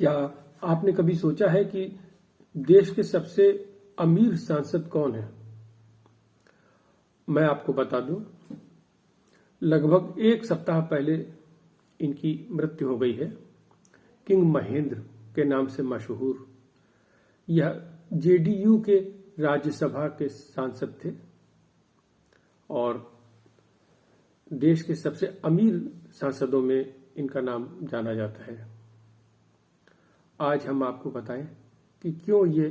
क्या आपने कभी सोचा है कि देश के सबसे अमीर सांसद कौन है? मैं आपको बता दूं, लगभग एक सप्ताह पहले इनकी मृत्यु हो गई है। किंग महेंद्र के नाम से मशहूर यह जेडीयू के राज्यसभा के सांसद थे और देश के सबसे अमीर सांसदों में इनका नाम जाना जाता है। आज हम आपको बताएं कि क्यों ये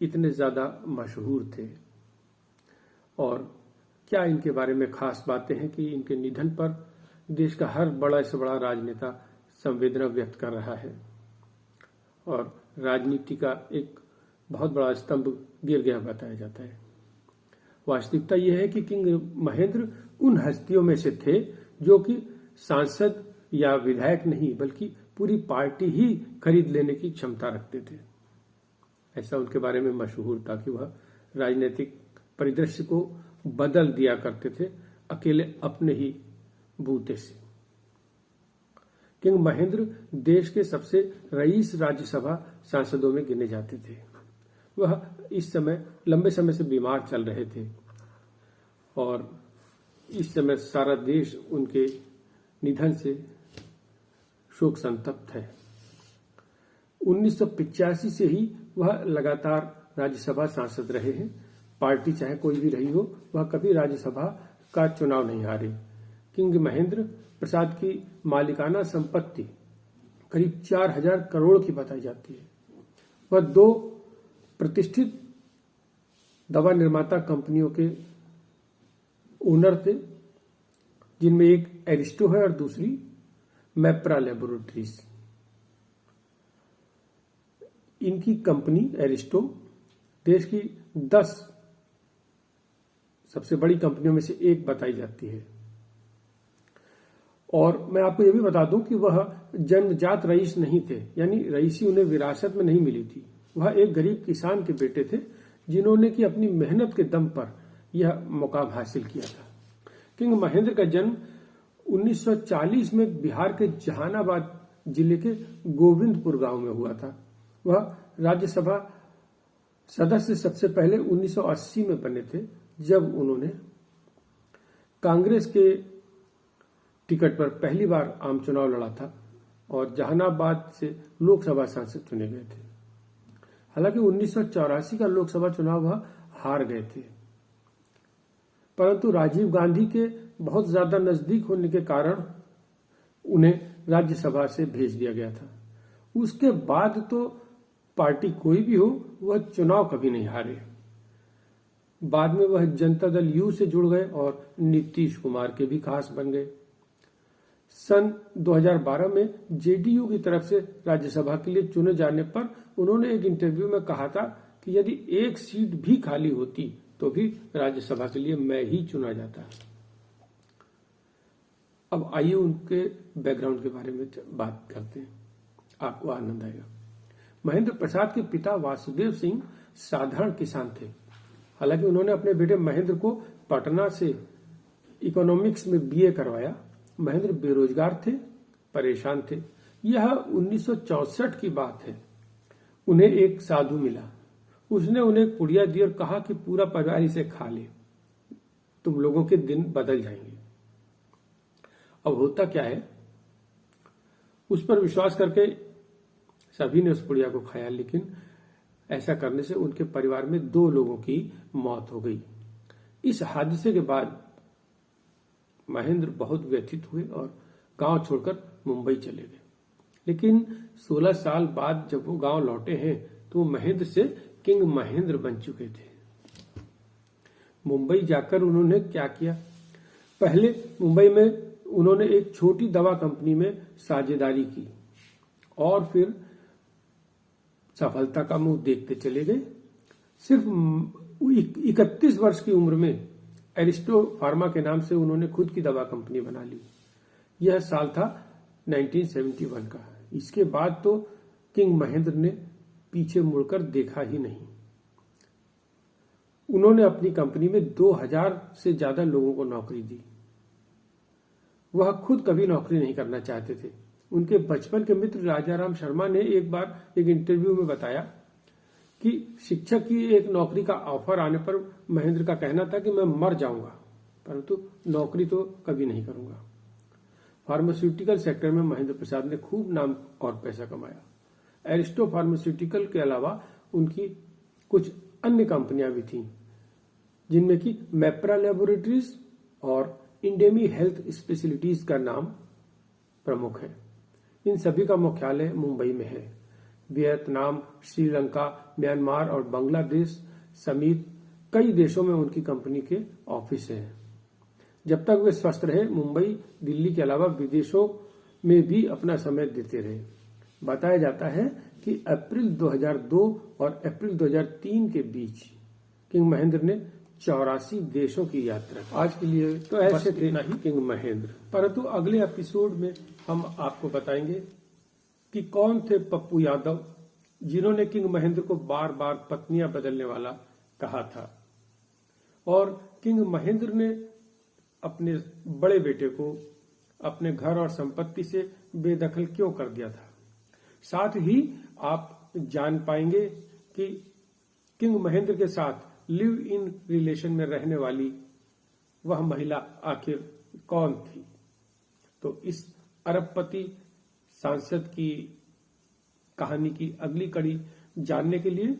इतने ज्यादा मशहूर थे और क्या इनके बारे में खास बातें हैं कि इनके निधन पर देश का हर बड़ा से बड़ा राजनेता संवेदना व्यक्त कर रहा है और राजनीति का एक बहुत बड़ा स्तंभ गिर गया बताया जाता है। वास्तविकता यह है कि किंग महेंद्र उन हस्तियों में से थे जो कि सांसद या विधायक नहीं बल्कि पूरी पार्टी ही खरीद लेने की क्षमता रखते थे। ऐसा उनके बारे में मशहूर था कि वह राजनीतिक परिदृश्य को बदल दिया करते थे अकेले अपने ही बूते से। किंग महेंद्र देश के सबसे रईस राज्यसभा सांसदों में गिने जाते थे। वह इस समय लंबे समय से बीमार चल रहे थे और इस समय सारा देश उनके निधन से शोक संतप्त है। 1985 से ही वह लगातार राज्यसभा सांसद रहे हैं। पार्टी चाहे कोई भी रही हो, वह कभी राज्यसभा का चुनाव नहीं हारे। किंग महेंद्र प्रसाद की मालिकाना संपत्ति करीब 4000 करोड़ की बताई जाती है। वह 2 प्रतिष्ठित दवा निर्माता कंपनियों के ओनर थे, जिनमें एक एरिस्टो है और दूसरी मैप्रा लेबोरेटरीज। इनकी कंपनी एरिस्टो देश की 10 सबसे बड़ी कंपनियों में से एक बताई जाती है। और मैं आपको यह भी बता दूं कि वह जन्मजात रईस नहीं थे, यानी रईसी उन्हें विरासत में नहीं मिली थी। वह एक गरीब किसान के बेटे थे जिन्होंने की अपनी मेहनत के दम पर यह मुकाम हासिल किया था। किंग महेंद्र का जन्म 1940 में बिहार के जहानाबाद जिले के गोविंदपुर गांव में हुआ था। वह राज्यसभा सदस्य सबसे पहले 1980 में बने थे, जब उन्होंने कांग्रेस के टिकट पर पहली बार आम चुनाव लड़ा था और जहानाबाद से लोकसभा सांसद चुने गए थे। हालांकि 1984 का लोकसभा चुनाव वह हार गए थे, परंतु राजीव गांधी के बहुत ज्यादा नजदीक होने के कारण उन्हें राज्यसभा से भेज दिया गया था। उसके बाद तो पार्टी कोई भी हो, वह चुनाव कभी नहीं हारे। बाद में वह जनता दल यू से जुड़ गए और नीतीश कुमार के भी खास बन गए। सन 2012 में जेडीयू की तरफ से राज्यसभा के लिए चुने जाने पर उन्होंने एक इंटरव्यू में कहा था कि यदि एक सीट भी खाली होती तो भी राज्यसभा के लिए मैं ही चुना जाता। अब आइए उनके बैकग्राउंड के बारे में बात करते हैं, आपको आनंद आएगा। महेंद्र प्रसाद के पिता वासुदेव सिंह साधारण किसान थे। हालांकि उन्होंने अपने बेटे महेंद्र को पटना से इकोनॉमिक्स में बीए करवाया। महेंद्र बेरोजगार थे, परेशान थे। यह 1964 की बात है। उन्हें एक साधु मिला। उसने उन्हें एक पुड़िया दी और कहा कि पूरा परिवार इसे खा ले, तुम लोगों के दिन बदल जाएंगे। अब होता क्या है, उस पर विश्वास करके सभी ने उस पुड़िया को खाया, लेकिन ऐसा करने से उनके परिवार में 2 लोगों की मौत हो गई। इस हादसे के बाद महेंद्र बहुत व्यथित हुए और गांव छोड़कर मुंबई चले गए। लेकिन 16 साल बाद जब वो गांव लौटे हैं तो वो महेंद्र से किंग महेंद्र बन चुके थे। मुंबई जाकर उन्होंने क्या किया, पहले मुंबई में उन्होंने एक छोटी दवा कंपनी में साझेदारी की और फिर सफलता का मुंह देखते चले गए। सिर्फ 31 वर्ष की उम्र में एरिस्टो फार्मा के नाम से उन्होंने खुद की दवा कंपनी बना ली। यह साल था 1971 का। इसके बाद तो किंग महेंद्र ने पीछे मुड़कर देखा ही नहीं। उन्होंने अपनी कंपनी में 2000 से ज्यादा लोगों को नौकरी दी। वह खुद कभी नौकरी नहीं करना चाहते थे, उनके बचपन के मित्र राजाराम शर्मा ने एक बार एक इंटरव्यू में बताया कि शिक्षक की एक नौकरी का ऑफर आने पर महेंद्र का कहना था कि मैं मर जाऊंगा, परंतु नौकरी तो कभी नहीं करूंगा। फार्मास्यूटिकल सेक्टर में महेंद्र प्रसाद ने खूब नाम और पैसा कमाया। एरिस्टो फार्मास्यूटिकल के अलावा उनकी कुछ अन्य कंपनियां भी थीं, जिनमें कि मैप्रा लैबोरेटरीज और इंडेमी हेल्थ स्पेशलिटीज का नाम प्रमुख है। इन सभी का मुख्यालय मुंबई में है। वियतनाम, श्रीलंका, म्यांमार और बांग्लादेश समेत कई देशों में उनकी कंपनी के ऑफिस हैं। जब तक वे स्वस्थ रहे, मुंबई, दिल्ली के अलावा विदेशों में भी अपना समय देते रहे। बताया जाता है कि अप्रैल 2002 और अप्रैल 2003 के बीच किंग महेंद्र ने 84 देशों की यात्रा की। आज के लिए तो ऐसे थे नहीं किंग महेंद्र, परंतु अगले एपिसोड में हम आपको बताएंगे कि कौन थे पप्पू यादव, जिन्होंने किंग महेंद्र को बार बार पत्नियां बदलने वाला कहा था, और किंग महेंद्र ने अपने बड़े बेटे को अपने घर और संपत्ति से बेदखल क्यों कर दिया था। साथ ही आप जान पाएंगे कि किंग महेंद्र के साथ लिव इन रिलेशन में रहने वाली वह महिला आखिर कौन थी। तो इस अरबपति सांसद की कहानी की अगली कड़ी जानने के लिए